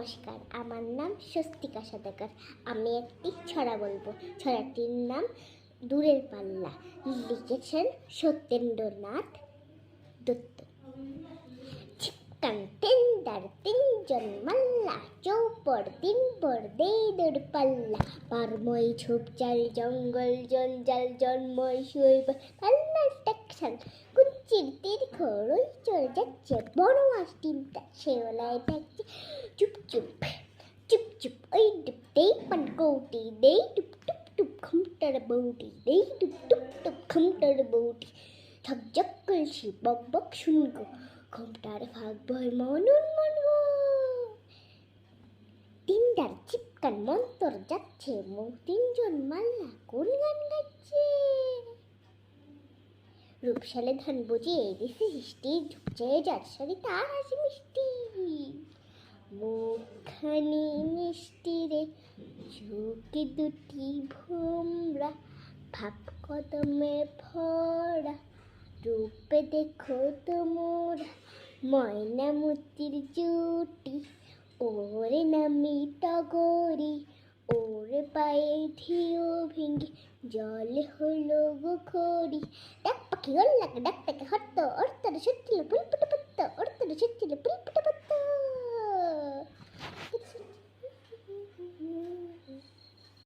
নমস্কার, আমার নাম স্বস্তিকা সদাগর। আমি একটি ছড়া বলবো। ছড়াটির নাম দূরের পাল্লা। লিখেছেন সত্যেন্দ্রনাথ দত্ত। চিকন টেন্ডার তিনজন মাল্লা, চৌপর দিন পর দেই দূর পাল্লা। পারময় ঝোপঝাড় জঙ্গল জঞ্জাল জন্ময় শৈব পাল্লার টেকশন। কুঞ্চির দীর্ঘ রই চলে যাচ্ছে, বড় মাছ ডিমটা শেওলায় থাকছে। চুপ চুপ চুপ চুপ ওই ডুব দেই পান কৌটি, দেই টুপ টুপ টুপ ঘুমটার বৌটি, দেই টুপ টুপ টুপ ঘুমটার বৌটি। ঝকঝক কলসি বক বক শুনগো, ঘুমটার ভাগ বয় মনন মনগো। তিনটার চিপকান মন্তর যাচ্ছে, তিনজন মাল্লা কোন গান গাচ্ছে। রূপসালে ধান বুঝিয়ে দিছে সৃষ্টি, ঝুঁকছে যার সারি তার হাসি মিষ্টি। মুখখানি মিষ্টি রে, চোখে দুটি ভোমরা, ভাব কদমে ভরা, রূপে দেখো তোমরা ময়না মতির জুটি। ওরে নামি টগরি, ওরে পায়ে ধিও ভেঙ্গে, জলে হলো গো খড়ি। ডাক পাখি ওর লাগে ডাক তাকে হট্ট, ওর তারা সত্যি ফুল